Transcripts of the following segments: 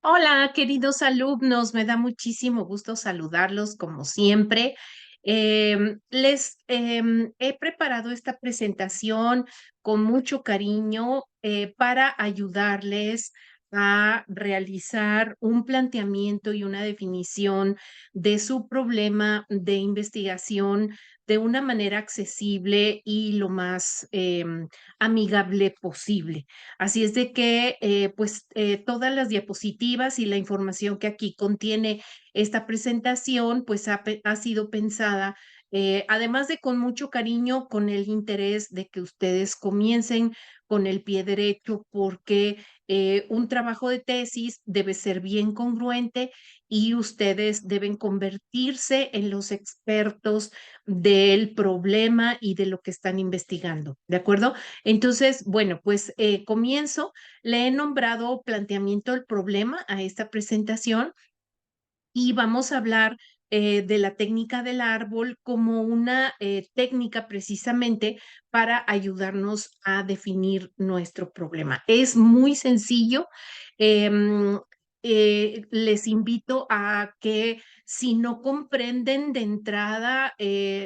Hola, queridos alumnos, me da muchísimo gusto saludarlos como siempre. He preparado esta presentación con mucho cariño para ayudarles a realizar un planteamiento y una definición de su problema de investigación de una manera accesible y lo más amigable posible. Así es de que, todas las diapositivas y la información que aquí contiene esta presentación, pues ha sido pensada, además de con mucho cariño, con el interés de que ustedes comiencen con el pie derecho, porque un trabajo de tesis debe ser bien congruente y ustedes deben convertirse en los expertos del problema y de lo que están investigando, ¿de acuerdo? Entonces, bueno, pues comienzo. Le he nombrado planteamiento del problema a esta presentación y vamos a hablar de la técnica del árbol como una técnica precisamente para ayudarnos a definir nuestro problema. Es muy sencillo. em, Les invito a que si no comprenden de entrada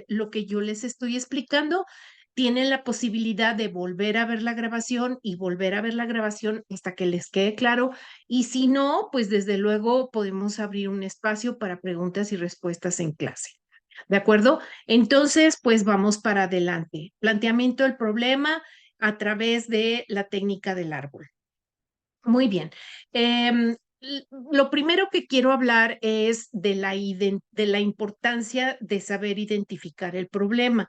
lo que yo les estoy explicando, tienen la posibilidad de volver a ver la grabación y volver a ver la grabación hasta que les quede claro y si no, pues desde luego podemos abrir un espacio para preguntas y respuestas en clase. ¿De acuerdo? Entonces, pues vamos para adelante. Planteamiento del problema a través de la técnica del árbol. Muy bien. Lo primero que quiero hablar es de de la importancia de saber identificar el problema.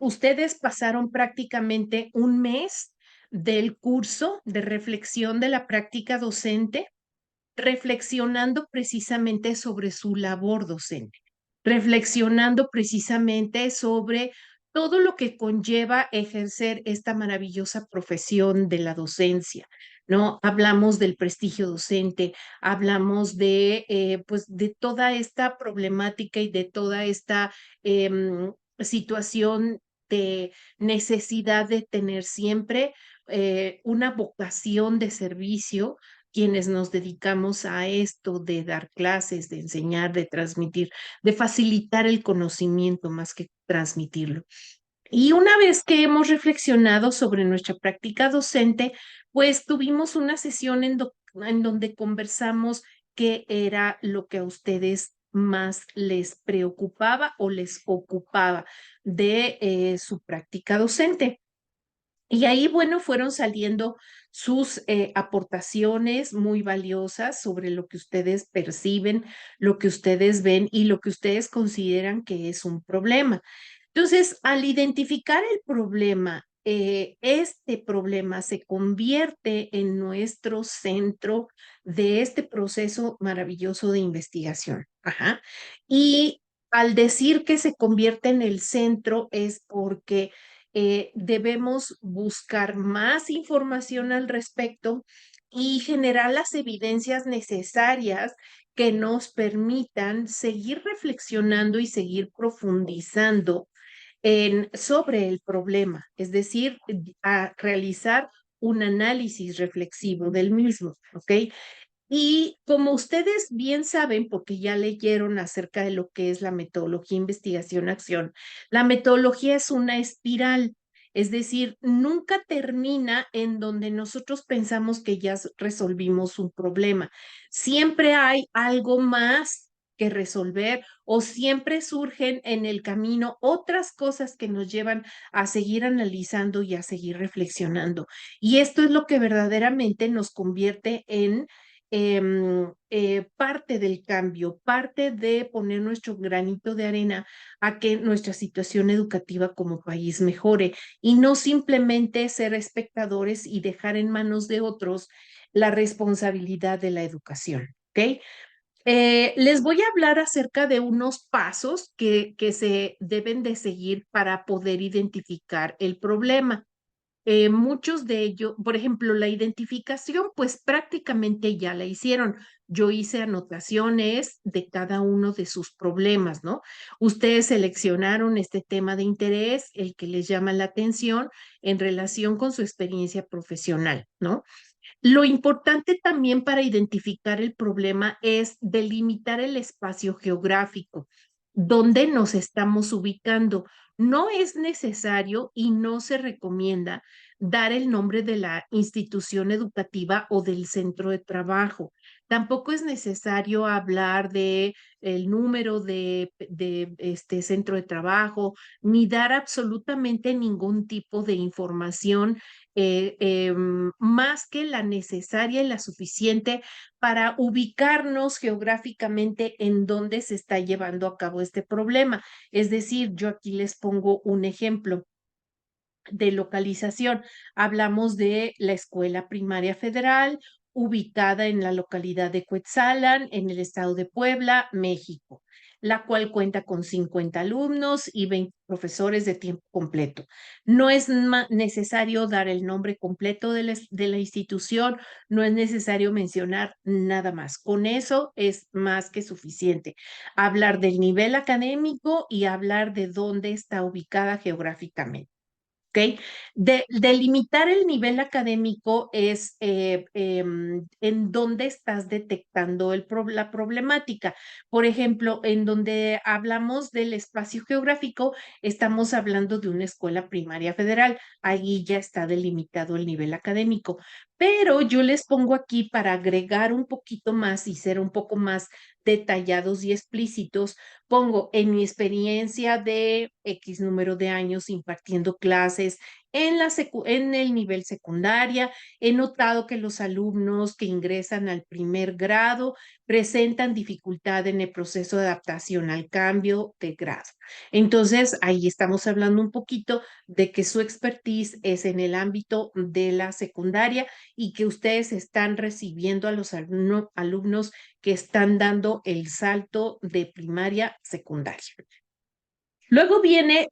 Ustedes pasaron prácticamente un mes del curso de reflexión de la práctica docente reflexionando precisamente sobre su labor docente, reflexionando precisamente sobre todo lo que conlleva ejercer esta maravillosa profesión de la docencia, ¿no? Hablamos del prestigio docente, hablamos pues, de toda esta problemática y de toda esta situación de necesidad de tener siempre una vocación de servicio quienes nos dedicamos a esto de dar clases, de enseñar, de transmitir, de facilitar el conocimiento más que transmitirlo. Y una vez que hemos reflexionado sobre nuestra práctica docente, pues tuvimos una sesión en donde conversamos qué era lo que a ustedes más les preocupaba o les ocupaba de su práctica docente. Y ahí, bueno, fueron saliendo sus aportaciones muy valiosas sobre lo que ustedes perciben, lo que ustedes ven y lo que ustedes consideran que es un problema. Entonces, al identificar el problema, este problema se convierte en nuestro centro de este proceso maravilloso de investigación. Ajá. Y al decir que se convierte en el centro es porque debemos buscar más información al respecto y generar las evidencias necesarias que nos permitan seguir reflexionando y seguir profundizando sobre el problema, es decir, a realizar un análisis reflexivo del mismo, ¿ok? Y como ustedes bien saben, porque ya leyeron acerca de lo que es la metodología investigación-acción, la metodología es una espiral, es decir, nunca termina en donde nosotros pensamos que ya resolvimos un problema. Siempre hay algo más que resolver o siempre surgen en el camino otras cosas que nos llevan a seguir analizando y a seguir reflexionando. Y esto es lo que verdaderamente nos convierte en parte del cambio, parte de poner nuestro granito de arena a que nuestra situación educativa como país mejore y no simplemente ser espectadores y dejar en manos de otros la responsabilidad de la educación. ¿Ok? Les voy a hablar acerca de unos pasos que se deben de seguir para poder identificar el problema. Muchos de ellos, por ejemplo, la identificación, pues prácticamente ya la hicieron. Yo hice anotaciones de cada uno de sus problemas, ¿no? Ustedes seleccionaron este tema de interés, el que les llama la atención en relación con su experiencia profesional, ¿no? Lo importante también para identificar el problema es delimitar el espacio geográfico donde nos estamos ubicando. No es necesario y no se recomienda dar el nombre de la institución educativa o del centro de trabajo. Tampoco es necesario hablar de el número de este centro de trabajo, ni dar absolutamente ningún tipo de información más que la necesaria y la suficiente para ubicarnos geográficamente en dónde se está llevando a cabo este problema. Es decir, yo aquí les pongo un ejemplo de localización. Hablamos de la Escuela Primaria Federal, ubicada en la localidad de Cuetzalan, en el estado de Puebla, México, la cual cuenta con 50 alumnos y 20 profesores de tiempo completo. No es necesario dar el nombre completo de la institución, no es necesario mencionar nada más. Con eso es más que suficiente. Hablar del nivel académico y hablar de dónde está ubicada geográficamente. ¿Ok? Delimitar el nivel académico es en dónde estás detectando la problemática. Por ejemplo, en donde hablamos del espacio geográfico, estamos hablando de una escuela primaria federal. Ahí ya está delimitado el nivel académico. Pero yo les pongo aquí para agregar un poquito más y ser un poco más detallados y explícitos, pongo en mi experiencia de X número de años impartiendo clases en el nivel secundaria, he notado que los alumnos que ingresan al primer grado presentan dificultad en el proceso de adaptación al cambio de grado. Entonces, ahí estamos hablando un poquito de que su expertise es en el ámbito de la secundaria y que ustedes están recibiendo a los alumnos que están dando el salto de primaria a secundaria. Luego viene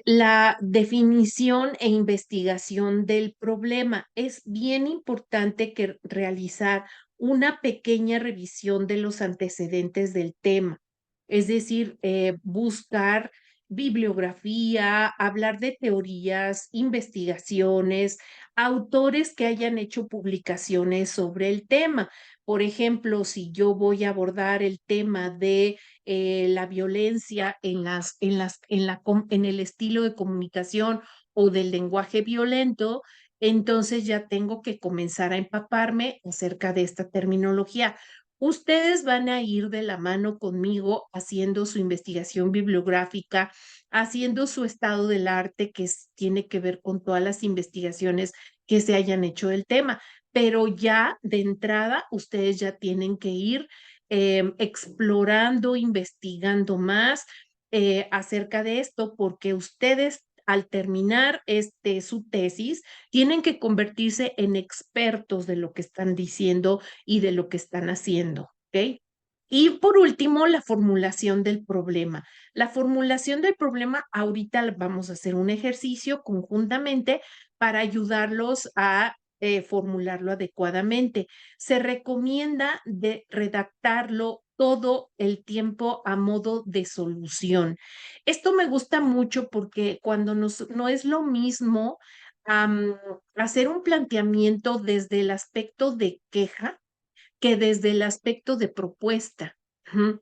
la definición e investigación del problema. Es bien importante que realizar una pequeña revisión de los antecedentes del tema, es decir, buscar bibliografía, hablar de teorías, investigaciones, autores que hayan hecho publicaciones sobre el tema. Por ejemplo, si yo voy a abordar el tema de la violencia en el estilo de comunicación o del lenguaje violento, entonces ya tengo que comenzar a empaparme acerca de esta terminología. Ustedes van a ir de la mano conmigo haciendo su investigación bibliográfica, haciendo su estado del arte, tiene que ver con todas las investigaciones que se hayan hecho del tema, pero ya de entrada ustedes ya tienen que ir explorando, investigando más acerca de esto, porque ustedes al terminar su tesis tienen que convertirse en expertos de lo que están diciendo y de lo que están haciendo, ¿ok? Y por último, la formulación del problema. La formulación del problema, ahorita vamos a hacer un ejercicio conjuntamente para ayudarlos a formularlo adecuadamente. Se recomienda de redactarlo todo el tiempo a modo de solución. Esto me gusta mucho porque no es lo mismo am, hacer un planteamiento desde el aspecto de queja que desde el aspecto de propuesta. Ujú.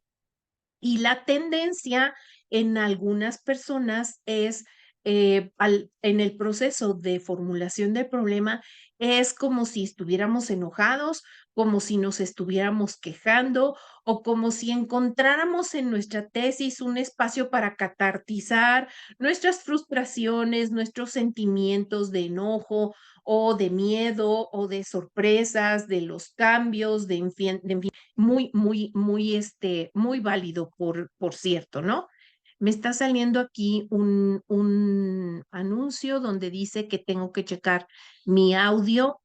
Y la tendencia en algunas personas es, en el proceso de formulación del problema, es como si estuviéramos enojados, como si nos estuviéramos quejando o como si encontráramos en nuestra tesis un espacio para catartizar nuestras frustraciones, nuestros sentimientos de enojo o de miedo o de sorpresas, de los cambios, en fin, muy válido, por cierto, ¿no? Me está saliendo aquí un anuncio donde dice que tengo que checar mi audio.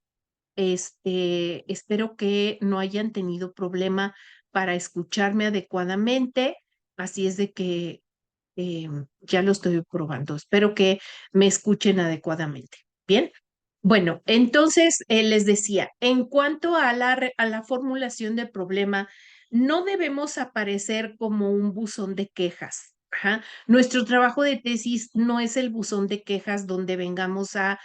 Espero que no hayan tenido problema para escucharme adecuadamente. Así es de que ya lo estoy probando. Espero que me escuchen adecuadamente. Bien. Bueno, entonces les decía, en cuanto a a la formulación del problema, no debemos aparecer como un buzón de quejas. Ajá. Nuestro trabajo de tesis no es el buzón de quejas donde vengamos a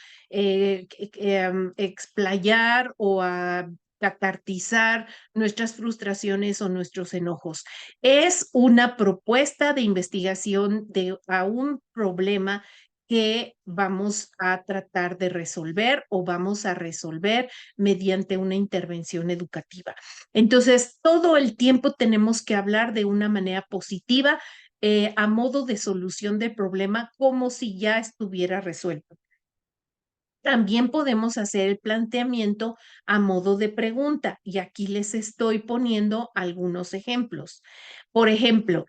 explayar o a catartizar nuestras frustraciones o nuestros enojos. Es una propuesta de investigación a un problema que vamos a tratar de resolver o vamos a resolver mediante una intervención educativa. Entonces, todo el tiempo tenemos que hablar de una manera positiva a modo de solución del problema como si ya estuviera resuelto. También podemos hacer el planteamiento a modo de pregunta y aquí les estoy poniendo algunos ejemplos. Por ejemplo,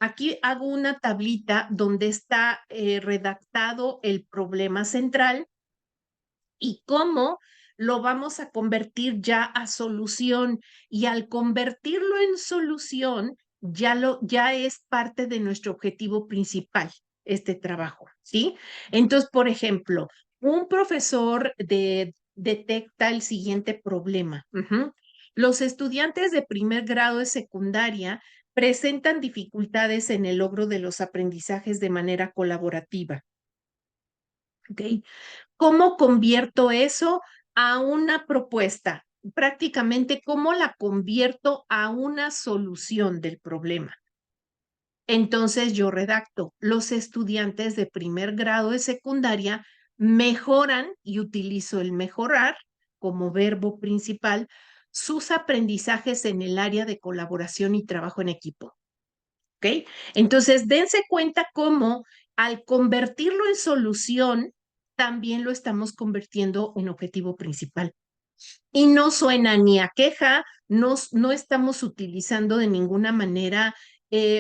aquí hago una tablita donde está redactado el problema central y cómo lo vamos a convertir ya a solución. Y al convertirlo en solución, ya es parte de nuestro objetivo principal, este trabajo, ¿sí? Entonces, por ejemplo, un profesor detecta el siguiente problema. Ujú. Los estudiantes de primer grado de secundaria presentan dificultades en el logro de los aprendizajes de manera colaborativa. ¿Ok? ¿Cómo convierto eso a una propuesta? Prácticamente, ¿cómo la convierto a una solución del problema? Entonces yo redacto, los estudiantes de primer grado de secundaria mejoran, y utilizo el mejorar como verbo principal, sus aprendizajes en el área de colaboración y trabajo en equipo. ¿Ok? Entonces, dense cuenta cómo al convertirlo en solución, también lo estamos convirtiendo en objetivo principal. Y no suena ni a queja, no estamos utilizando de ninguna manera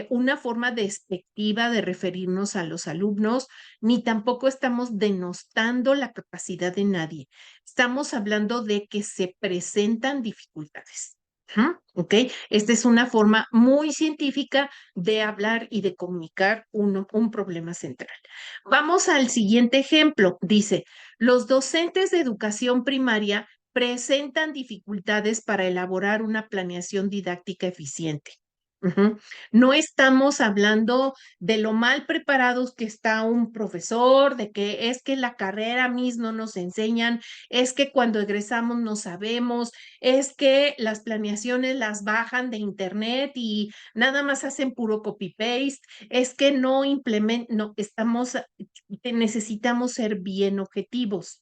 una forma despectiva de referirnos a los alumnos, ni tampoco estamos denostando la capacidad de nadie. Estamos hablando de que se presentan dificultades. Ujú, ¿ok? Esta es una forma muy científica de hablar y de comunicar un problema central. Vamos al siguiente ejemplo. Dice, los docentes de educación primaria presentan dificultades para elaborar una planeación didáctica eficiente. Ujú. No estamos hablando de lo mal preparados que está un profesor, de que es que la carrera mismo nos enseñan, es que cuando egresamos no sabemos, es que las planeaciones las bajan de internet y nada más hacen puro copy-paste, es que no implementan, no, necesitamos ser bien objetivos.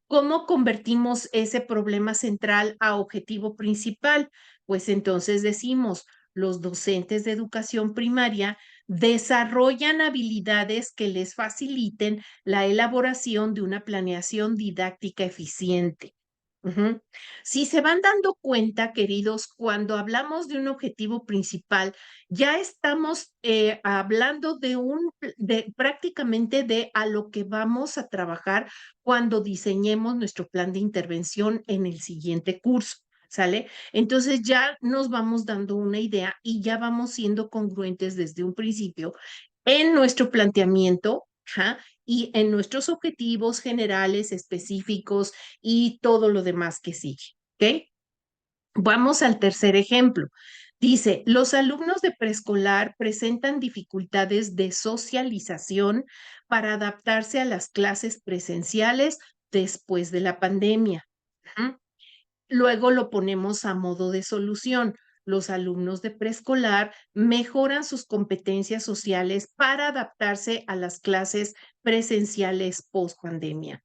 ¿Cómo convertimos ese problema central a objetivo principal? Pues entonces decimos, los docentes de educación primaria desarrollan habilidades que les faciliten la elaboración de una planeación didáctica eficiente. Ujú. Si se van dando cuenta, queridos, cuando hablamos de un objetivo principal, ya estamos hablando de prácticamente de a lo que vamos a trabajar cuando diseñemos nuestro plan de intervención en el siguiente curso, ¿sale? Entonces ya nos vamos dando una idea y ya vamos siendo congruentes desde un principio en nuestro planteamiento, ¿ja? Y en nuestros objetivos generales, específicos y todo lo demás que sigue, ¿ok? Vamos al tercer ejemplo. Dice, los alumnos de preescolar presentan dificultades de socialización para adaptarse a las clases presenciales después de la pandemia. Ujú. Luego lo ponemos a modo de solución. Los alumnos de preescolar mejoran sus competencias sociales para adaptarse a las clases presenciales post pandemia.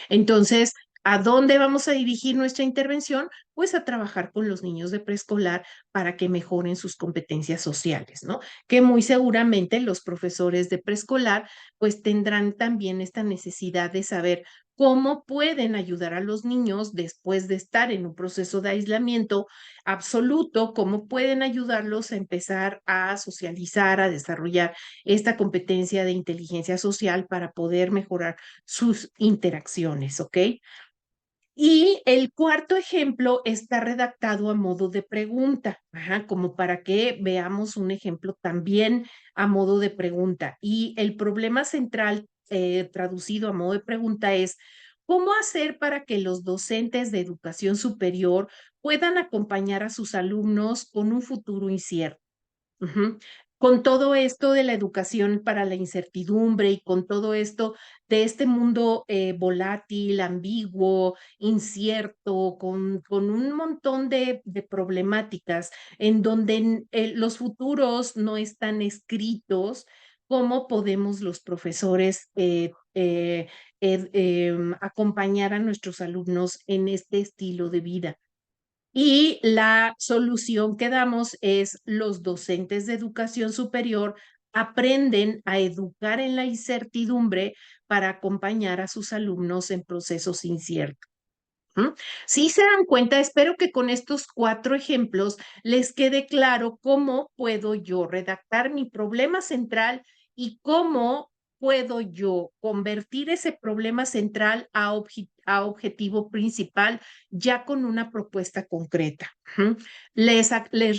Entonces, ¿a dónde vamos a dirigir nuestra intervención? Pues a trabajar con los niños de preescolar para que mejoren sus competencias sociales, ¿no? Que muy seguramente los profesores de preescolar pues tendrán también esta necesidad de saber cómo pueden ayudar a los niños después de estar en un proceso de aislamiento absoluto, cómo pueden ayudarlos a empezar a socializar, a desarrollar esta competencia de inteligencia social para poder mejorar sus interacciones, ¿ok? Y el cuarto ejemplo está redactado a modo de pregunta, ajá, como para que veamos un ejemplo también a modo de pregunta. Y el problema central traducido a modo de pregunta es, ¿cómo hacer para que los docentes de educación superior puedan acompañar a sus alumnos con un futuro incierto? Ujú. Con todo esto de la educación para la incertidumbre y con todo esto de este mundo volátil, ambiguo, incierto, con un montón de problemáticas en donde los futuros no están escritos, ¿cómo podemos los profesores acompañar a nuestros alumnos en este estilo de vida? Y la solución que damos es los docentes de educación superior aprenden a educar en la incertidumbre para acompañar a sus alumnos en procesos inciertos. ¿Mm? Si se dan cuenta, espero que con estos 4 ejemplos les quede claro cómo puedo yo redactar mi problema central y cómo puedo yo convertir ese problema central a objetivo principal ya con una propuesta concreta. Ujú. Les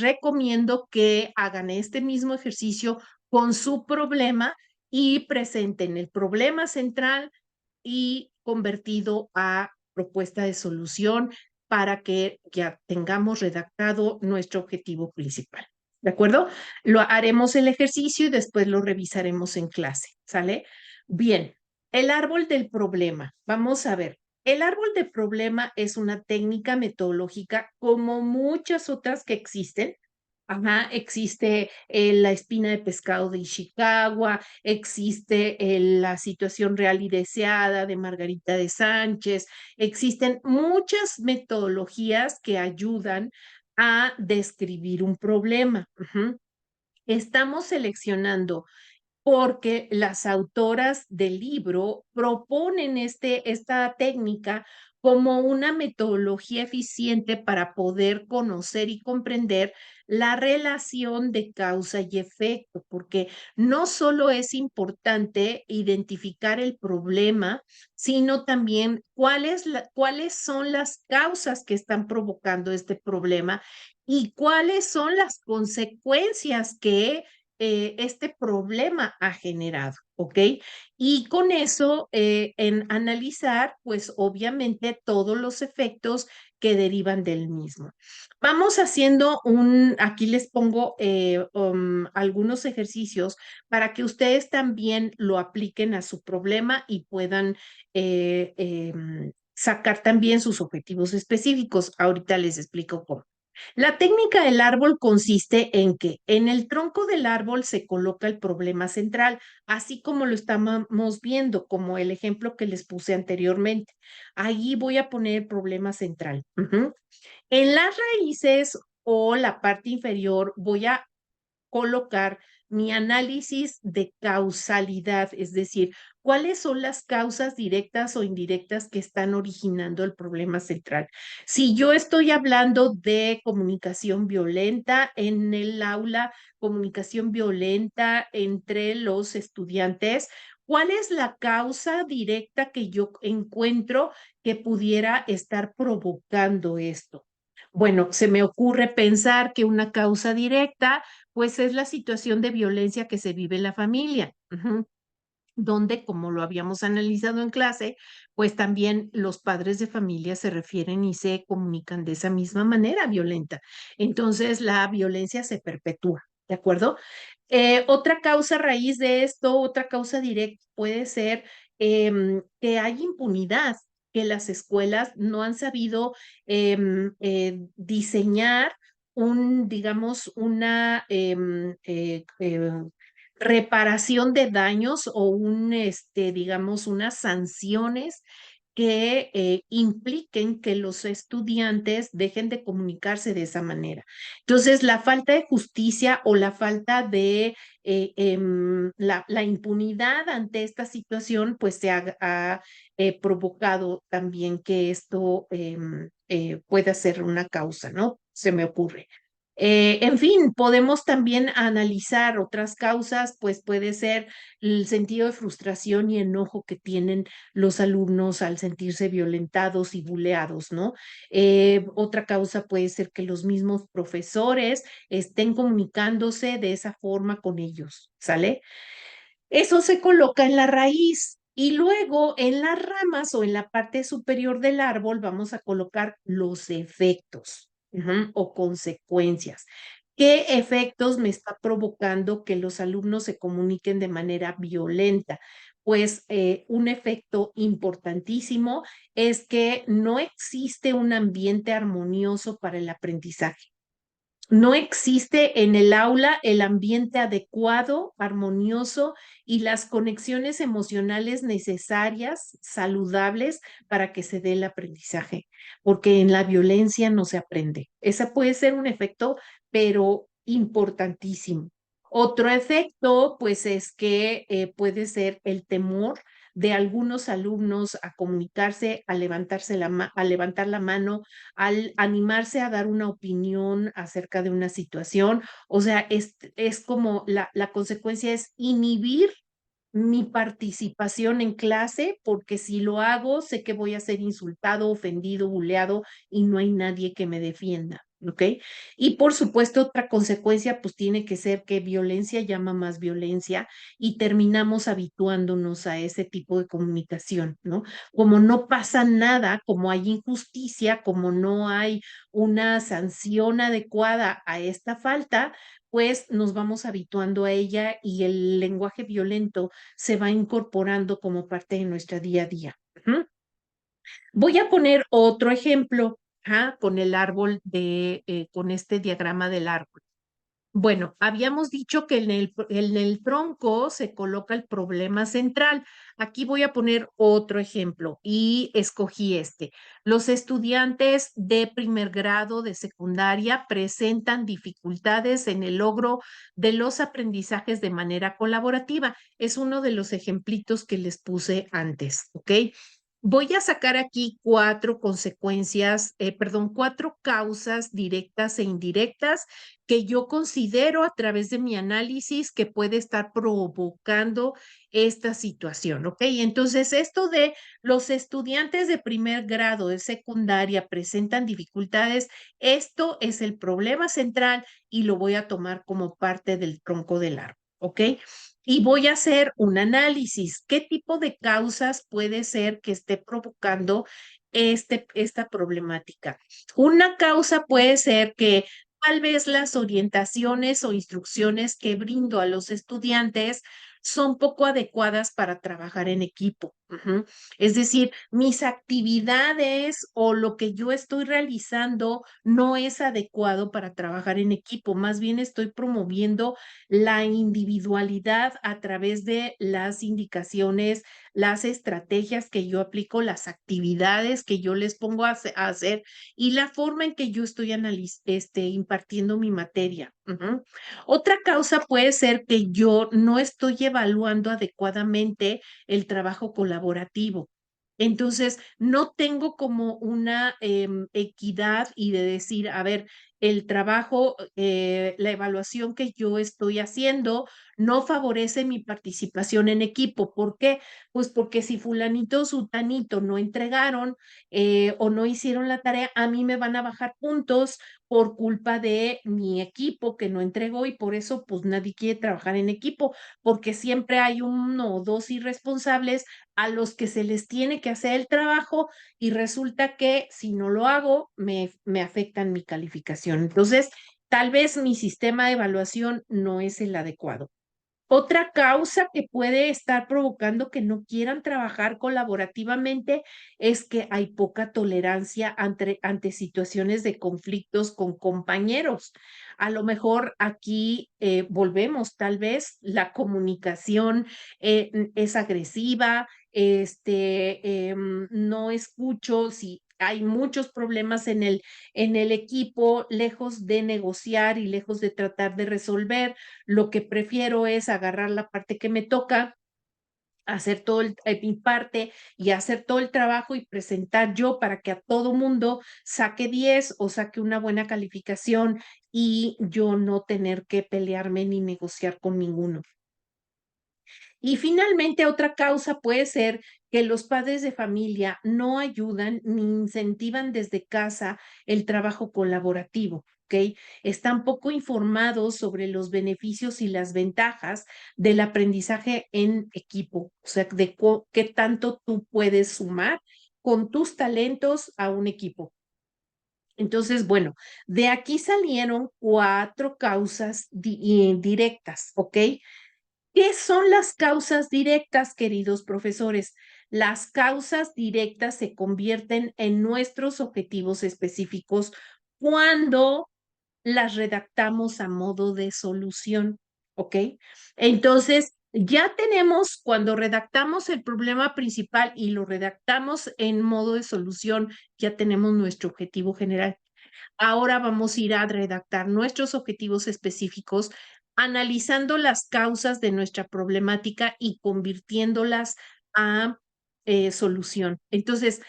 recomiendo que hagan este mismo ejercicio con su problema y presenten el problema central y convertido a propuesta de solución para que ya tengamos redactado nuestro objetivo principal. ¿De acuerdo? Lo haremos el ejercicio y después lo revisaremos en clase. ¿Sale? Bien, el árbol del problema. Vamos a ver. El árbol del problema es una técnica metodológica como muchas otras que existen. Ajá, existe la espina de pescado de Ishikawa, existe la situación real y deseada de Margarita de Sánchez, existen muchas metodologías que ayudan a describir un problema. Ujú. Estamos seleccionando porque las autoras del libro proponen esta técnica como una metodología eficiente para poder conocer y comprender la relación de causa y efecto, porque no solo es importante identificar el problema, sino también cuáles son las causas que están provocando este problema y cuáles son las consecuencias que este problema ha generado, ¿ok? Y con eso, en analizar, pues obviamente todos los efectos que derivan del mismo. Vamos haciendo aquí les pongo algunos ejercicios para que ustedes también lo apliquen a su problema y puedan sacar también sus objetivos específicos. Ahorita les explico cómo. La técnica del árbol consiste en que en el tronco del árbol se coloca el problema central, así como lo estamos viendo, como el ejemplo que les puse anteriormente. Ahí voy a poner el problema central. Ujú. En las raíces o la parte inferior voy a colocar mi análisis de causalidad, es decir, cuáles son las causas directas o indirectas que están originando el problema central. Si yo estoy hablando de comunicación violenta en el aula, comunicación violenta entre los estudiantes, ¿cuál es la causa directa que yo encuentro que pudiera estar provocando esto? Bueno, se me ocurre pensar que una causa directa pues es la situación de violencia que se vive en la familia. Ujú. Donde, como lo habíamos analizado en clase, pues también los padres de familia se refieren y se comunican de esa misma manera violenta. Entonces, la violencia se perpetúa, ¿de acuerdo? Otra causa raíz de esto, otra causa directa puede ser que hay impunidad, que las escuelas no han sabido diseñar digamos, una reparación de daños o digamos, unas sanciones que impliquen que los estudiantes dejen de comunicarse de esa manera. Entonces, la falta de justicia o la falta de la impunidad ante esta situación, pues ha provocado también que esto pueda ser una causa, ¿no? Se me ocurre. En fin, podemos también analizar otras causas, pues puede ser el sentido de frustración y enojo que tienen los alumnos al sentirse violentados y buleados, ¿no? Otra causa puede ser que los mismos profesores estén comunicándose de esa forma con ellos, ¿sale? Eso se coloca en la raíz. Y luego en las ramas o en la parte superior del árbol vamos a colocar los efectos, ujú, o consecuencias. ¿Qué efectos me está provocando que los alumnos se comuniquen de manera violenta? Pues un efecto importantísimo es que no existe un ambiente armonioso para el aprendizaje. No existe en el aula el ambiente adecuado, armonioso y las conexiones emocionales necesarias, saludables para que se dé el aprendizaje, porque en la violencia no se aprende. Ese puede ser un efecto, pero importantísimo. Otro efecto, pues, es que puede ser el temor de algunos alumnos a comunicarse, a levantar la mano, al animarse a dar una opinión acerca de una situación. O sea, es como la consecuencia es inhibir mi participación en clase, porque si lo hago, sé que voy a ser insultado, ofendido, buleado y no hay nadie que me defienda. ¿Ok? Y por supuesto, otra consecuencia, pues tiene que ser que violencia llama más violencia y terminamos habituándonos a ese tipo de comunicación, ¿no? Como no pasa nada, como hay injusticia, como no hay una sanción adecuada a esta falta, pues nos vamos habituando a ella y el lenguaje violento se va incorporando como parte de nuestra día a día. Ujú. Voy a poner otro ejemplo, con el árbol con este diagrama del árbol. Bueno, habíamos dicho que en el tronco se coloca el problema central. Aquí voy a poner otro ejemplo y escogí este. Los estudiantes de primer grado de secundaria presentan dificultades en el logro de los aprendizajes de manera colaborativa. Es uno de los ejemplitos que les puse antes, ¿ok? Voy a sacar aquí cuatro consecuencias, perdón, cuatro causas directas e indirectas que yo considero a través de mi análisis que puede estar provocando esta situación, ¿ok? Entonces, esto de los estudiantes de primer grado de secundaria presentan dificultades, esto es el problema central y lo voy a tomar como parte del tronco del árbol, ¿ok? Y voy a hacer un análisis. ¿Qué tipo de causas puede ser que esté provocando esta problemática? Una causa puede ser que tal vez las orientaciones o instrucciones que brindo a los estudiantes son poco adecuadas para trabajar en equipo. Ujú. Es decir, mis actividades o lo que yo estoy realizando no es adecuado para trabajar en equipo. Más bien estoy promoviendo la individualidad a través de las indicaciones, las estrategias que yo aplico, las actividades que yo les pongo a hacer y la forma en que yo estoy impartiendo mi materia. Ujú. Otra causa puede ser que yo no estoy evaluando adecuadamente el trabajo colaborativo. Entonces, no tengo como una equidad y de decir, a ver, el trabajo, la evaluación que yo estoy haciendo no favorece mi participación en equipo. ¿Por qué? Pues porque si fulanito o sutanito no entregaron o no hicieron la tarea, a mí me van a bajar puntos por culpa de mi equipo que no entregó y por eso pues nadie quiere trabajar en equipo, porque siempre hay uno o dos irresponsables a los que se les tiene que hacer el trabajo y resulta que si no lo hago, me afectan mi calificación. Entonces, tal vez mi sistema de evaluación no es el adecuado. Otra causa que puede estar provocando que no quieran trabajar colaborativamente es que hay poca tolerancia ante situaciones de conflictos con compañeros. A lo mejor aquí volvemos, tal vez la comunicación es agresiva, no escucho si hay muchos problemas en el equipo, lejos de negociar y lejos de tratar de resolver lo que prefiero es agarrar la parte que me toca, hacer mi parte y hacer todo el trabajo y presentar yo para que a todo mundo saque 10 o saque una buena calificación y yo no tener que pelearme ni negociar con ninguno. Y finalmente, otra causa puede ser que los padres de familia no ayudan ni incentivan desde casa el trabajo colaborativo, ¿ok? Están poco informados sobre los beneficios y las ventajas del aprendizaje en equipo, o sea, de qué tanto tú puedes sumar con tus talentos a un equipo. Entonces, bueno, de aquí salieron 4 causas directas, ¿ok? ¿Qué son las causas directas, queridos profesores? Las causas directas se convierten en nuestros objetivos específicos cuando las redactamos a modo de solución, ¿ok? Entonces, ya tenemos, cuando redactamos el problema principal y lo redactamos en modo de solución, ya tenemos nuestro objetivo general. Ahora vamos a ir a redactar nuestros objetivos específicos, analizando las causas de nuestra problemática y convirtiéndolas a solución. Entonces,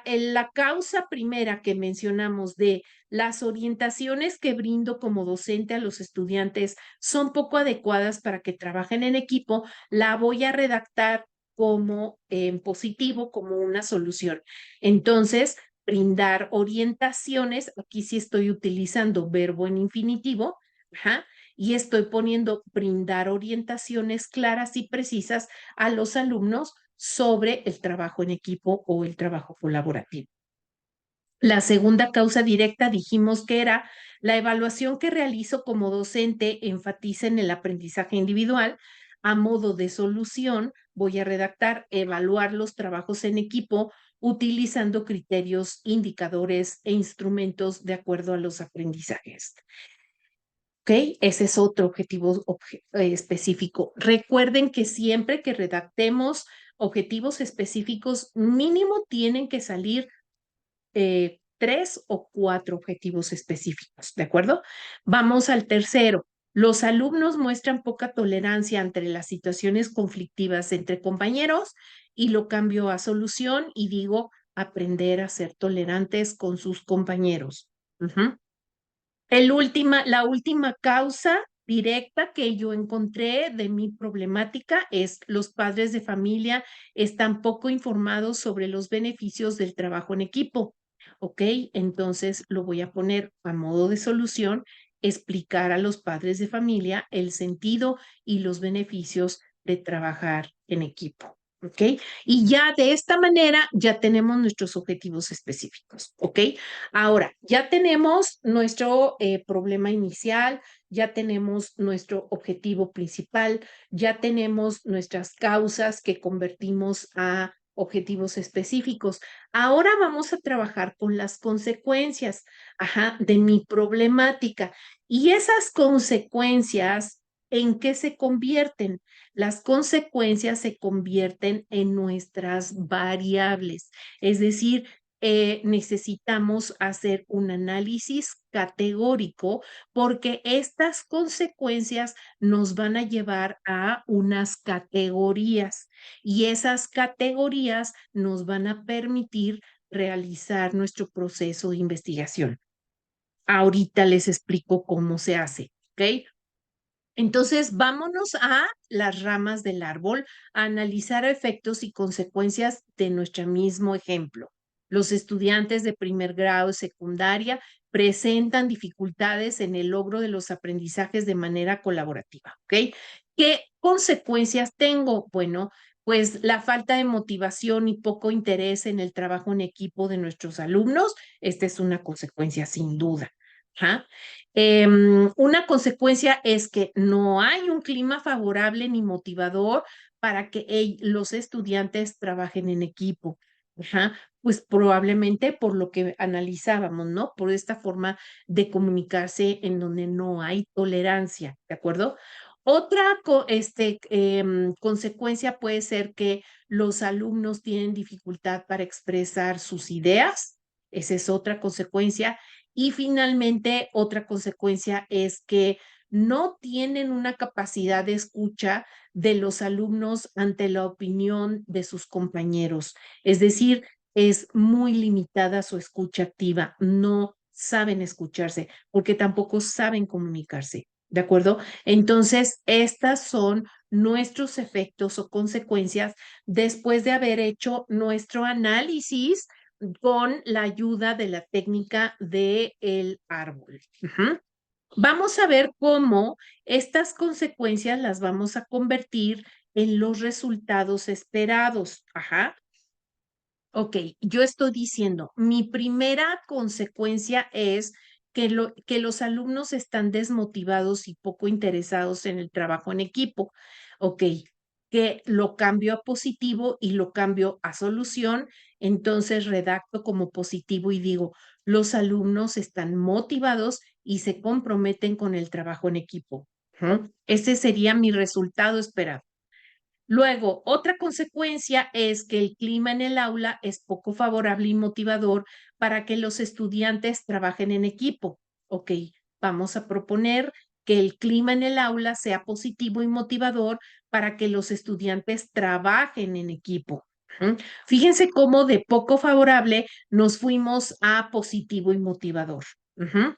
en la causa primera que mencionamos de las orientaciones que brindo como docente a los estudiantes son poco adecuadas para que trabajen en equipo, la voy a redactar como en positivo, como una solución. Entonces, brindar orientaciones, aquí sí estoy utilizando verbo en infinitivo, ajá, y estoy poniendo brindar orientaciones claras y precisas a los alumnos sobre el trabajo en equipo o el trabajo colaborativo. La segunda causa directa dijimos que era la evaluación que realizo como docente enfatiza en el aprendizaje individual. A modo de solución, voy a redactar, evaluar los trabajos en equipo utilizando criterios, indicadores e instrumentos de acuerdo a los aprendizajes. ¿Ok? Ese es otro objetivo específico. Recuerden que siempre que redactemos objetivos específicos, mínimo tienen que salir 3 o 4 objetivos específicos, ¿de acuerdo? Vamos al tercero. Los alumnos muestran poca tolerancia ante las situaciones conflictivas entre compañeros y lo cambio a solución y digo aprender a ser tolerantes con sus compañeros. Ujú. La última causa directa que yo encontré de mi problemática es los padres de familia están poco informados sobre los beneficios del trabajo en equipo. ¿Ok? Entonces lo voy a poner a modo de solución, explicar a los padres de familia el sentido y los beneficios de trabajar en equipo. ¿Ok? Y ya de esta manera ya tenemos nuestros objetivos específicos. ¿Ok? Ahora, ya tenemos nuestro problema inicial, ya tenemos nuestro objetivo principal, ya tenemos nuestras causas que convertimos a objetivos específicos. Ahora vamos a trabajar con las consecuencias, ajá, de mi problemática. Y esas consecuencias, ¿en qué se convierten? Las consecuencias se convierten en nuestras variables, es decir, necesitamos hacer un análisis categórico porque estas consecuencias nos van a llevar a unas categorías y esas categorías nos van a permitir realizar nuestro proceso de investigación. Ahorita les explico cómo se hace, ¿ok? Entonces, vámonos a las ramas del árbol, a analizar efectos y consecuencias de nuestro mismo ejemplo. Los estudiantes de primer grado y secundaria presentan dificultades en el logro de los aprendizajes de manera colaborativa, ¿ok? ¿Qué consecuencias tengo? Bueno, pues la falta de motivación y poco interés en el trabajo en equipo de nuestros alumnos, esta es una consecuencia sin duda. Ajá. Una consecuencia es que no hay un clima favorable ni motivador para que los estudiantes trabajen en equipo. Ajá. Pues probablemente por lo que analizábamos, ¿no? Por esta forma de comunicarse en donde no hay tolerancia, ¿de acuerdo? Otra consecuencia puede ser que los alumnos tienen dificultad para expresar sus ideas. Esa es otra consecuencia. Y finalmente, otra consecuencia es que no tienen una capacidad de escucha de los alumnos ante la opinión de sus compañeros. Es decir, es muy limitada su escucha activa. No saben escucharse porque tampoco saben comunicarse. ¿De acuerdo? Entonces, estas son nuestros efectos o consecuencias después de haber hecho nuestro análisis con la ayuda de la técnica del árbol. Ujú. Vamos a ver cómo estas consecuencias las vamos a convertir en los resultados esperados. Ajá. Ok, yo estoy diciendo, mi primera consecuencia es que los alumnos están desmotivados y poco interesados en el trabajo en equipo. Ok, que lo cambio a positivo y lo cambio a solución, entonces redacto como positivo y digo, los alumnos están motivados y se comprometen con el trabajo en equipo. Ujú. Ese sería mi resultado esperado. Luego, otra consecuencia es que el clima en el aula es poco favorable y motivador para que los estudiantes trabajen en equipo. Ok, vamos a proponer que el clima en el aula sea positivo y motivador para que los estudiantes trabajen en equipo. Ujú. Fíjense cómo de poco favorable nos fuimos a positivo y motivador. Ujú.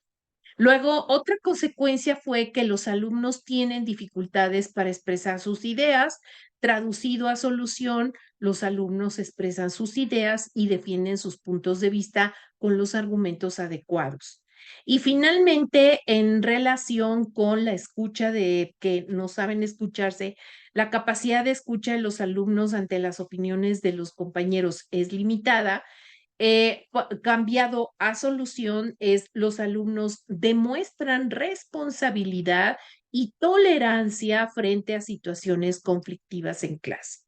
Luego, otra consecuencia fue que los alumnos tienen dificultades para expresar sus ideas. Traducido a solución, los alumnos expresan sus ideas y defienden sus puntos de vista con los argumentos adecuados. Y finalmente, en relación con la escucha de que no saben escucharse, la capacidad de escucha de los alumnos ante las opiniones de los compañeros es limitada. Cambiado a solución es los alumnos demuestran responsabilidad y tolerancia frente a situaciones conflictivas en clase.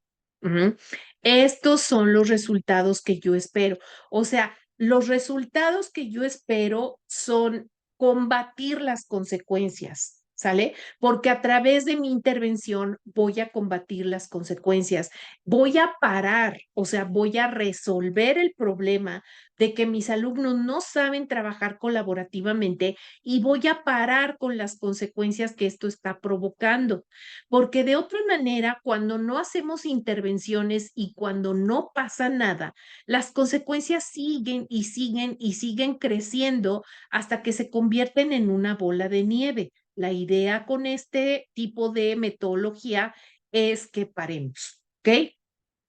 Ujú. Estos son los resultados que yo espero. O sea, los resultados que yo espero son combatir las consecuencias, ¿sale? Porque a través de mi intervención voy a combatir las consecuencias, voy a parar, o sea, voy a resolver el problema de que mis alumnos no saben trabajar colaborativamente y voy a parar con las consecuencias que esto está provocando. Porque de otra manera, cuando no hacemos intervenciones y cuando no pasa nada, las consecuencias siguen y siguen y siguen creciendo hasta que se convierten en una bola de nieve. La idea con este tipo de metodología es que paremos, ¿ok?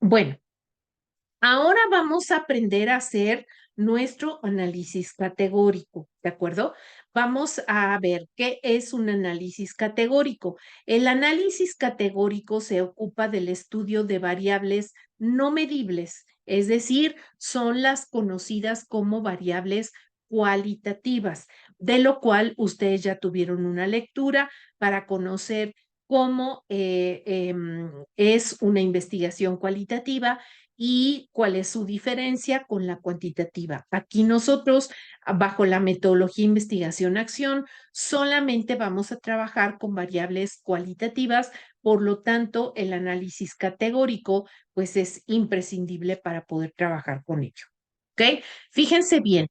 Bueno, ahora vamos a aprender a hacer nuestro análisis categórico, ¿de acuerdo? Vamos a ver qué es un análisis categórico. El análisis categórico se ocupa del estudio de variables no medibles, es decir, son las conocidas como variables cualitativas, de lo cual ustedes ya tuvieron una lectura para conocer cómo es una investigación cualitativa y cuál es su diferencia con la cuantitativa. Aquí nosotros, bajo la metodología investigación-acción, solamente vamos a trabajar con variables cualitativas, por lo tanto, el análisis categórico, pues es imprescindible para poder trabajar con ello. ¿Ok? Fíjense bien.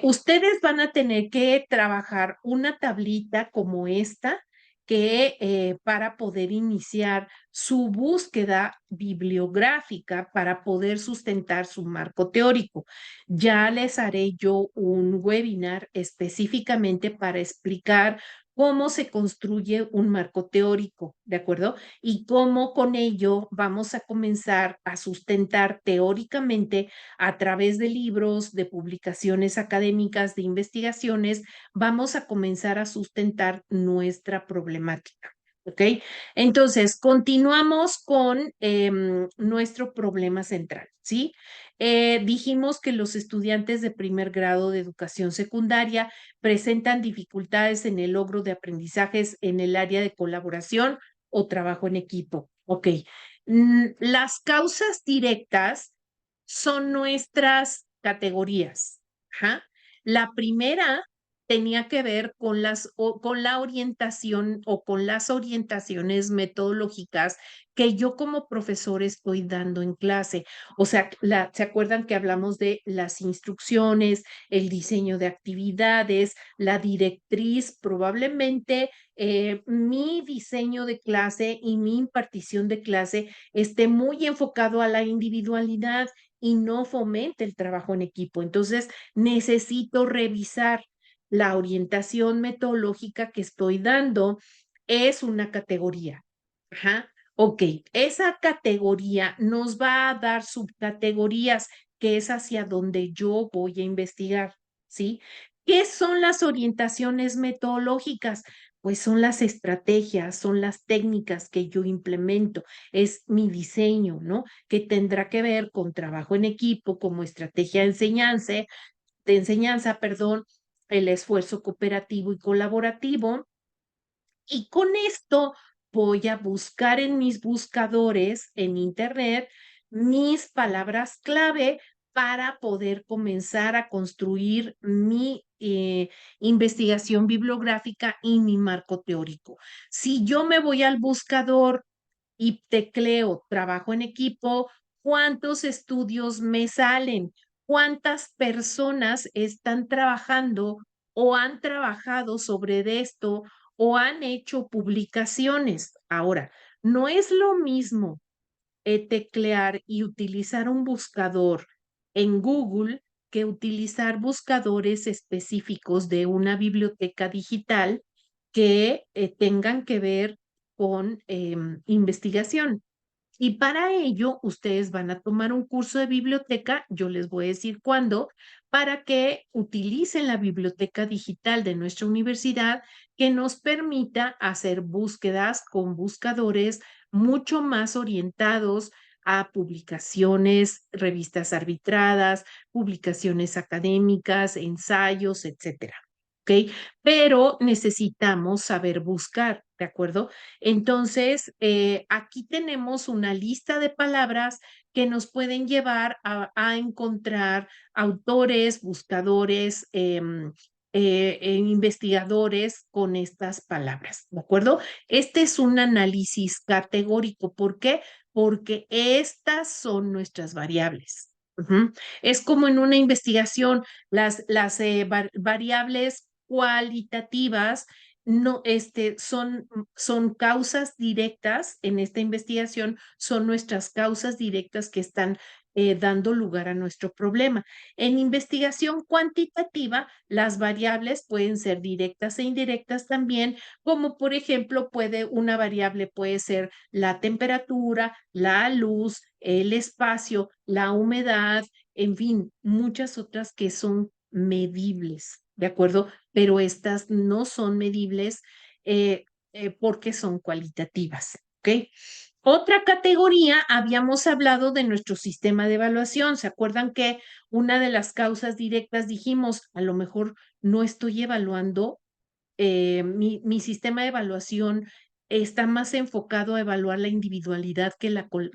Ustedes van a tener que trabajar una tablita como esta que para poder iniciar su búsqueda bibliográfica para poder sustentar su marco teórico. Ya les haré yo un webinar específicamente para explicar cómo se construye un marco teórico, ¿de acuerdo? Y cómo con ello vamos a comenzar a sustentar teóricamente a través de libros, de publicaciones académicas, de investigaciones, vamos a comenzar a sustentar nuestra problemática. ¿Ok? Entonces, continuamos con nuestro problema central, ¿sí? Dijimos que los estudiantes de primer grado de educación secundaria presentan dificultades en el logro de aprendizajes en el área de colaboración o trabajo en equipo. Ok. Las causas directas son nuestras categorías. Ajá. La primera tenía que ver con con la orientación o con las orientaciones metodológicas que yo como profesor estoy dando en clase. O sea, ¿se acuerdan que hablamos de las instrucciones, el diseño de actividades, la directriz? Probablemente mi diseño de clase y mi impartición de clase esté muy enfocado a la individualidad y no fomente el trabajo en equipo. Entonces, necesito revisar la orientación metodológica que estoy dando. Es una categoría. Ajá. Ok, esa categoría nos va a dar subcategorías, que es hacia donde yo voy a investigar, ¿sí? ¿Qué son las orientaciones metodológicas? Pues son las estrategias, son las técnicas que yo implemento, es mi diseño, ¿no? Que tendrá que ver con trabajo en equipo como estrategia de enseñanza, perdón, el esfuerzo cooperativo y colaborativo. Y con esto voy a buscar en mis buscadores en Internet mis palabras clave para poder comenzar a construir mi investigación bibliográfica y mi marco teórico. Si yo me voy al buscador y tecleo trabajo en equipo, ¿cuántos estudios me salen? ¿Cuántas personas están trabajando o han trabajado sobre esto o han hecho publicaciones? Ahora, no es lo mismo teclear y utilizar un buscador en Google que utilizar buscadores específicos de una biblioteca digital que tengan que ver con investigación. Y para ello, ustedes van a tomar un curso de biblioteca, yo les voy a decir cuándo, para que utilicen la biblioteca digital de nuestra universidad que nos permita hacer búsquedas con buscadores mucho más orientados a publicaciones, revistas arbitradas, publicaciones académicas, ensayos, etcétera. ¿Ok? Pero necesitamos saber buscar, ¿de acuerdo? Entonces, aquí tenemos una lista de palabras que nos pueden llevar a encontrar autores, buscadores, investigadores con estas palabras, ¿de acuerdo? Este es un análisis categórico. ¿Por qué? Porque estas son nuestras variables. Ujú. Es como en una investigación, las variables cualitativas no, son causas directas en esta investigación, son nuestras causas directas que están dando lugar a nuestro problema. En investigación cuantitativa, las variables pueden ser directas e indirectas también, como por ejemplo, una variable puede ser la temperatura, la luz, el espacio, la humedad, en fin, muchas otras que son medibles, ¿de acuerdo? Pero estas no son medibles porque son cualitativas, ¿ok? Otra categoría, habíamos hablado de nuestro sistema de evaluación. ¿Se acuerdan que una de las causas directas dijimos, a lo mejor no estoy evaluando, mi sistema de evaluación está más enfocado a evaluar la individualidad que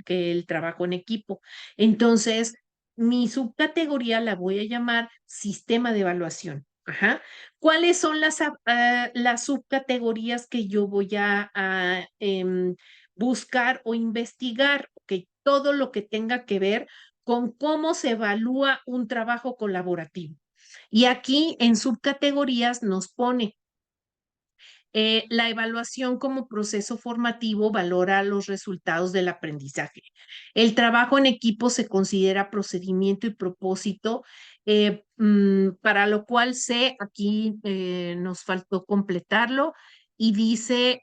el trabajo en equipo? Entonces, mi subcategoría la voy a llamar sistema de evaluación. Ajá. ¿Cuáles son las subcategorías que yo voy a buscar o investigar? Que todo lo que tenga que ver con cómo se evalúa un trabajo colaborativo. Y aquí en subcategorías nos pone la evaluación como proceso formativo valora los resultados del aprendizaje. El trabajo en equipo se considera procedimiento y propósito, para lo cual aquí nos faltó completarlo y dice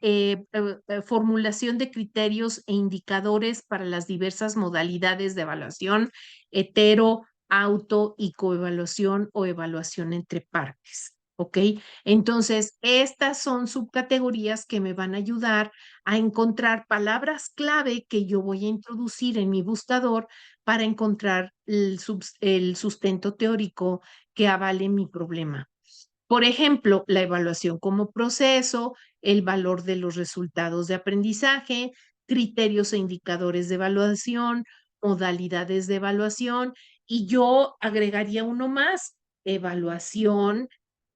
formulación de criterios e indicadores para las diversas modalidades de evaluación, hetero, auto y coevaluación o evaluación entre partes. ¿Ok? Entonces, estas son subcategorías que me van a ayudar a encontrar palabras clave que yo voy a introducir en mi buscador para encontrar el sustento teórico que avale mi problema. Por ejemplo, la evaluación como proceso, el valor de los resultados de aprendizaje, criterios e indicadores de evaluación, modalidades de evaluación, y yo agregaría uno más, evaluación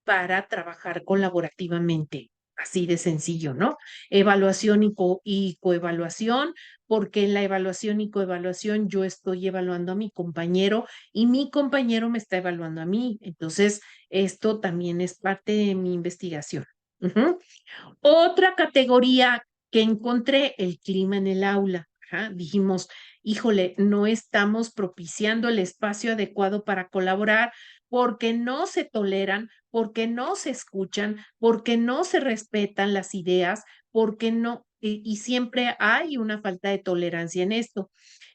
para trabajar colaborativamente. Así de sencillo, ¿no? Evaluación y coevaluación, porque en la evaluación y coevaluación yo estoy evaluando a mi compañero y mi compañero me está evaluando a mí. Entonces, esto también es parte de mi investigación. Ujú. Otra categoría que encontré, el clima en el aula. Ajá, dijimos, híjole, no estamos propiciando el espacio adecuado para colaborar porque no se toleran, porque no se escuchan, porque no se respetan las ideas, porque no, y siempre hay una falta de tolerancia en esto.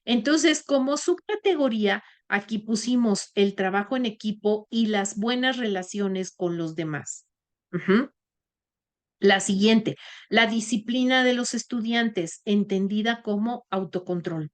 Entonces, como subcategoría, aquí pusimos el trabajo en equipo y las buenas relaciones con los demás. Ujú. La siguiente, la disciplina de los estudiantes, entendida como autocontrol,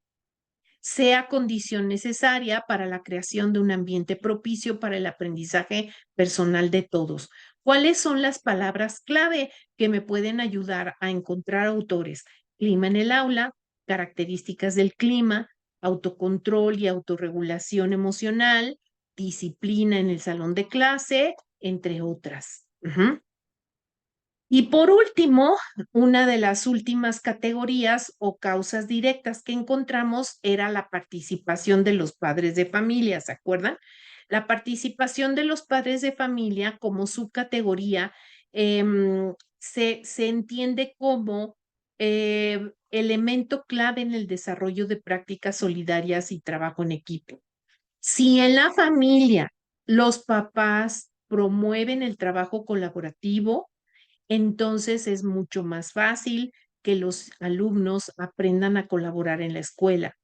sea condición necesaria para la creación de un ambiente propicio para el aprendizaje personal de todos. ¿Cuáles son las palabras clave que me pueden ayudar a encontrar autores? Clima en el aula, características del clima, autocontrol y autorregulación emocional, disciplina en el salón de clase, entre otras. Y por último, una de las últimas categorías o causas directas que encontramos era la participación de los padres de familia, ¿se acuerdan? La participación de los padres de familia como subcategoría se entiende como elemento clave en el desarrollo de prácticas solidarias y trabajo en equipo. Si en la familia los papás promueven el trabajo colaborativo, entonces es mucho más fácil que los alumnos aprendan a colaborar en la escuela.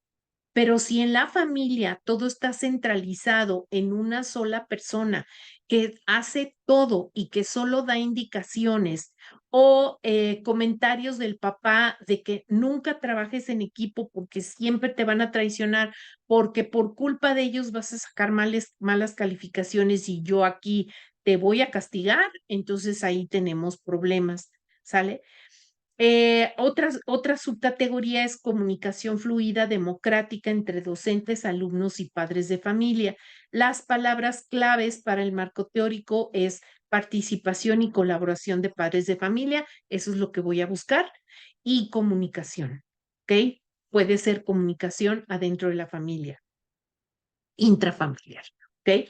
Pero si en la familia todo está centralizado en una sola persona que hace todo y que solo da indicaciones o comentarios del papá de que nunca trabajes en equipo porque siempre te van a traicionar, porque por culpa de ellos vas a sacar malas calificaciones y yo aquí te voy a castigar, entonces ahí tenemos problemas, ¿sale? Otra subcategoría es comunicación fluida democrática entre docentes, alumnos y padres de familia. Las palabras claves para el marco teórico es participación y colaboración de padres de familia, eso es lo que voy a buscar, y comunicación, ¿ok? Puede ser comunicación adentro de la familia, intrafamiliar, ¿ok?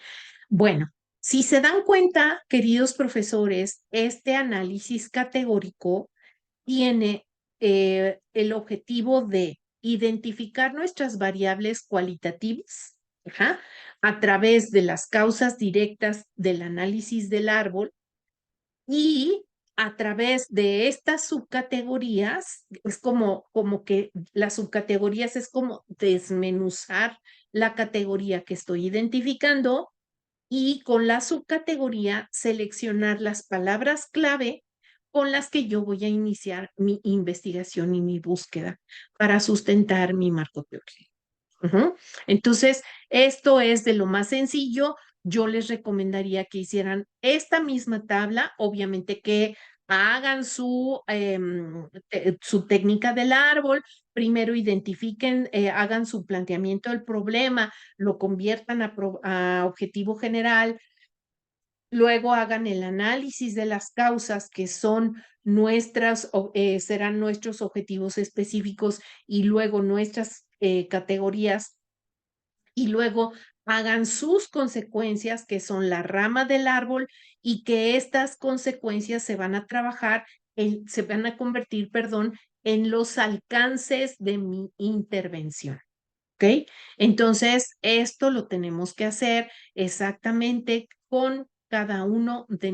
Bueno, si se dan cuenta, queridos profesores, este análisis categórico tiene el objetivo de identificar nuestras variables cualitativas, ajá, a través de las causas directas del análisis del árbol y a través de estas subcategorías, es como que las subcategorías es como desmenuzar la categoría que estoy identificando y con la subcategoría seleccionar las palabras clave con las que yo voy a iniciar mi investigación y mi búsqueda para sustentar mi marco teórico. Ujú. Entonces, esto es de lo más sencillo. Yo les recomendaría que hicieran esta misma tabla, obviamente que hagan su técnica del árbol, primero identifiquen, hagan su planteamiento del problema, lo conviertan a objetivo general, luego hagan el análisis de las causas que son serán nuestros objetivos específicos y luego nuestras categorías y luego hagan sus consecuencias, que son la rama del árbol, y que estas consecuencias se van a convertir, perdón, en los alcances de mi intervención. ¿Ok? Entonces, esto lo tenemos que hacer exactamente con cada uno de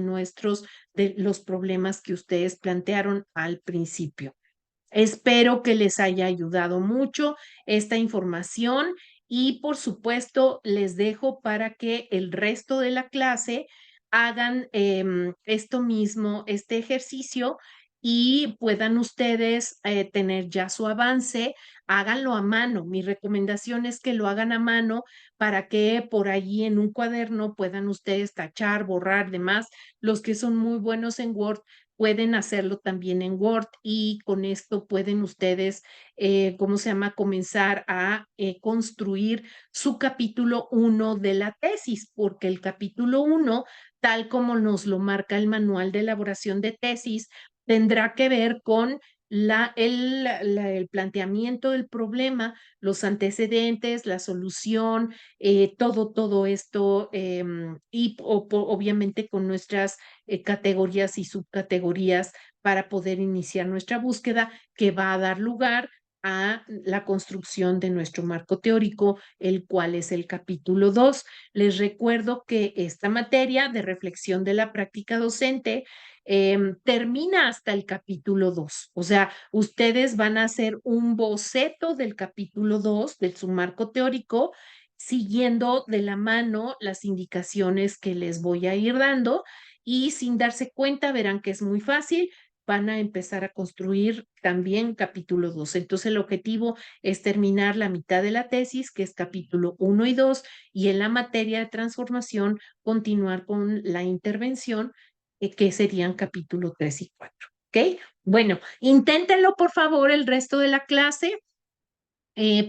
los problemas que ustedes plantearon al principio. Espero que les haya ayudado mucho esta información y por supuesto les dejo para que el resto de la clase hagan esto mismo, este ejercicio y puedan ustedes tener ya su avance. Háganlo a mano. Mi recomendación es que lo hagan a mano para que por allí en un cuaderno puedan ustedes tachar, borrar, demás. Los que son muy buenos en Word pueden hacerlo también en Word y con esto pueden ustedes, ¿cómo se llama?, comenzar a construir su capítulo 1 de la tesis, porque el capítulo 1, tal como nos lo marca el manual de elaboración de tesis, tendrá que ver con el planteamiento del problema, los antecedentes, la solución, todo esto, y obviamente con nuestras categorías y subcategorías para poder iniciar nuestra búsqueda que va a dar lugar a la construcción de nuestro marco teórico, el cual es el capítulo 2. Les recuerdo que esta materia de reflexión de la práctica docente termina hasta el capítulo 2. O sea, ustedes van a hacer un boceto del capítulo 2 de su marco teórico, siguiendo de la mano las indicaciones que les voy a ir dando y sin darse cuenta verán que es muy fácil. van a empezar a construir también capítulo 2. Entonces, el objetivo es terminar la mitad de la tesis, que es capítulo 1 y 2, y en la materia de transformación continuar con la intervención, que serían capítulo 3 y 4. ¿Ok? Bueno, inténtenlo por favor el resto de la clase.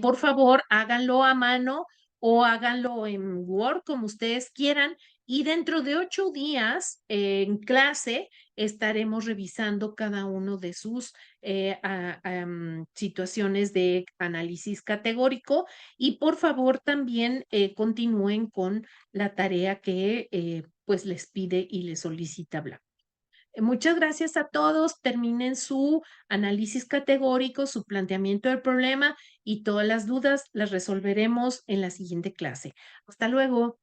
Por favor, háganlo a mano o háganlo en Word, como ustedes quieran. Y dentro de 8 días en clase estaremos revisando cada uno de sus situaciones de análisis categórico. Y por favor, también continúen con la tarea que pues les pide y les solicita Blanca. Muchas gracias a todos. Terminen su análisis categórico, su planteamiento del problema y todas las dudas las resolveremos en la siguiente clase. Hasta luego.